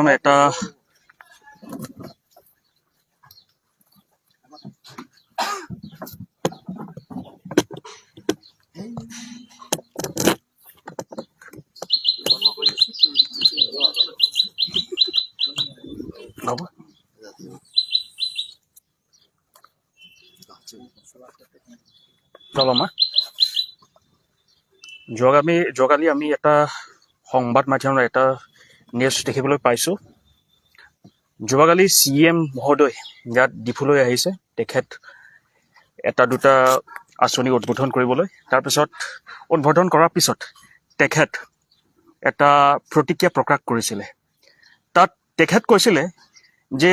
মাধ্যমে এটা যোৱাকালি আমি এটা সংবাদ মাধ্যমৰ এটা নিউজ দেখিবলৈ পাইছোঁ। যোৱাকালি CM মহোদয় ইয়াত ডিফুলৈ আহিছে, তেখেত এটা দুটা আঁচনি উদ্বোধন কৰিবলৈ। তাৰপিছত উদ্বোধন কৰাৰ পিছত তেখেত এটা প্ৰতিক্ৰিয়া প্ৰকাশ কৰিছিলে। তাত তেখেত কৈছিলে যে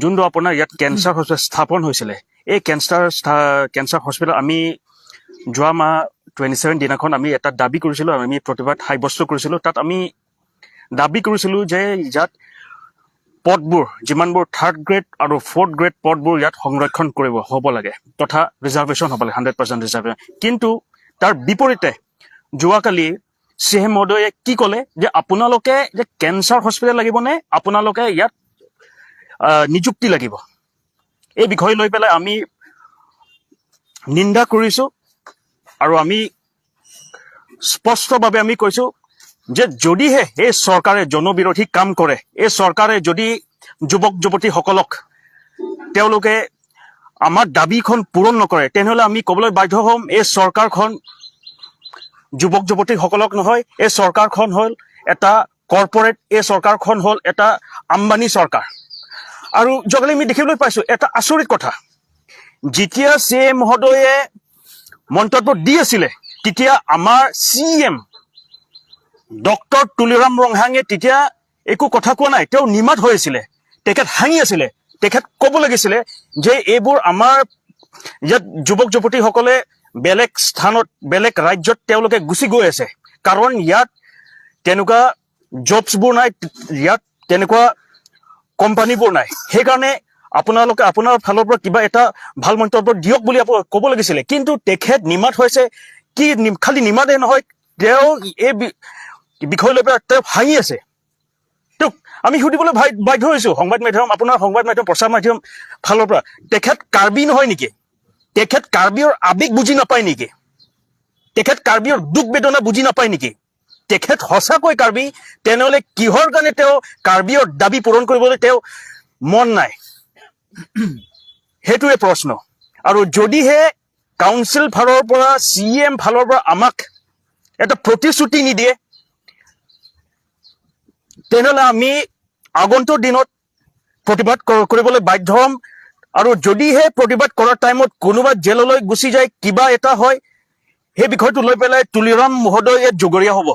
যোনটো আপোনাৰ ইয়াত কেঞ্চাৰ হস্পিটেল স্থাপন হৈছিলে, এই কেঞ্চাৰ হস্পিটেল আমি যোৱা মাহ 27 দিনাখন আমি এটা দাবী কৰিছিলোঁ, আমি প্ৰতিবাদ সাব্যস্ত কৰিছিলোঁ। তাত আমি দাবী কৰিছিলোঁ যে ইয়াত পদবোৰ যিমানবোৰ 3rd গ্ৰেড আৰু 4th গ্ৰেড পদবোৰ ইয়াত সংৰক্ষণ হ'ব লাগে তথা ৰিজাৰ্ভেশ্যন হ'ব লাগে, 100% ৰিজাৰ্ভেশ্যন। কিন্তু তাৰ বিপৰীতে যোৱাকালি CM মহোদয়ে কি ক'লে যে আপোনালোকে যে কেঞ্চাৰ হস্পিটেল লাগিব নে আপোনালোকে ইয়াত নিযুক্তি লাগিব, এই বিষয় লৈ পেলাই আমি নিন্দা কৰিছোঁ। আৰু আমি স্পষ্টভাৱে আমি কৈছোঁ যে যদিহে এই চৰকাৰে জনবিৰোধী কাম কৰে, এই চৰকাৰে যদি যুৱক যুৱতীসকলক তেওঁলোকে আমাৰ দাবীখন পূৰণ নকৰে, তেনেহ'লে আমি ক'বলৈ বাধ্য হ'ম এই চৰকাৰখন যুৱক যুৱতীসকলক নহয়, এই চৰকাৰখন হ'ল এটা কৰ্পৰেট, এই চৰকাৰখন হ'ল এটা আম্বানী চৰকাৰ। আৰু যোৱাকালি আমি দেখিবলৈ পাইছোঁ এটা আচৰিত কথা, যেতিয়া CM মহোদয়ে মন্তব্য দি আছিলে তেতিয়া আমাৰ CM ডক্টৰ তুলিৰাম ৰংহাঙে তেতিয়া একো কথা কোৱা নাই, তেওঁ নিমাত হৈ আছিলে, তেখেত হাঁহি আছিলে। তেখেত ক'ব লাগিছিলে যে এইবোৰ আমাৰ ইয়াত যুৱক যুৱতীসকলে বেলেগ স্থানত বেলেগ ৰাজ্যত তেওঁলোকে গুচি গৈ আছে, কাৰণ ইয়াত তেনেকুৱা জবছবোৰ নাই, ইয়াত তেনেকুৱা কোম্পানীবোৰ নাই। সেইকাৰণে আপোনালোকে আপোনাৰ ফালৰ পৰা কিবা এটা ভাল মন্তব্য দিয়ক বুলি ক'ব লাগিছিলে। কিন্তু তেখেত নিমাত হৈছে, কি খালি নিমাতেই নহয়, তেওঁ এই বিষয় লৈ পেলাই তেওঁ হাঁহি আছে। তেওঁক আমি সুধিবলৈ বাধ্য হৈছোঁ সংবাদ মাধ্যম, আপোনাৰ সংবাদ মাধ্যম প্ৰচাৰ মাধ্যম ফালৰ পৰা, তেখেত কাৰ্বি নহয় নেকি? তেখেত কাৰ্বিৰ আৱেগ বুজি নাপায় নেকি? তেখেত কাৰ্বিৰ দুখ বেদনা বুজি নাপায় নেকি? তেখেত সঁচাকৈ কাৰ্বি, তেনেহ'লে কিহৰ কাৰণে তেওঁ কাৰ্বিৰ দাবী পূৰণ কৰিবলৈ তেওঁ মন নাই, সেইটোৱে প্ৰশ্ন। আৰু যদিহে কাউন্সিল ফালৰ পৰা CM ফালৰ পৰা আমাক এটা প্ৰতিশ্ৰুতি নিদিয়ে, তেনেহ'লে আমি আগন্তুক দিনত প্ৰতিবাদ কৰিবলৈ বাধ্য হ'ম। আৰু যদিহে প্ৰতিবাদ কৰাৰ টাইমত কোনোবা জেললৈ গুচি যায়, কিবা এটা হয়, সেই বিষয়টো লৈ পেলাই তুলিৰাম মহোদয় ইয়াত জগৰীয়া হ'ব।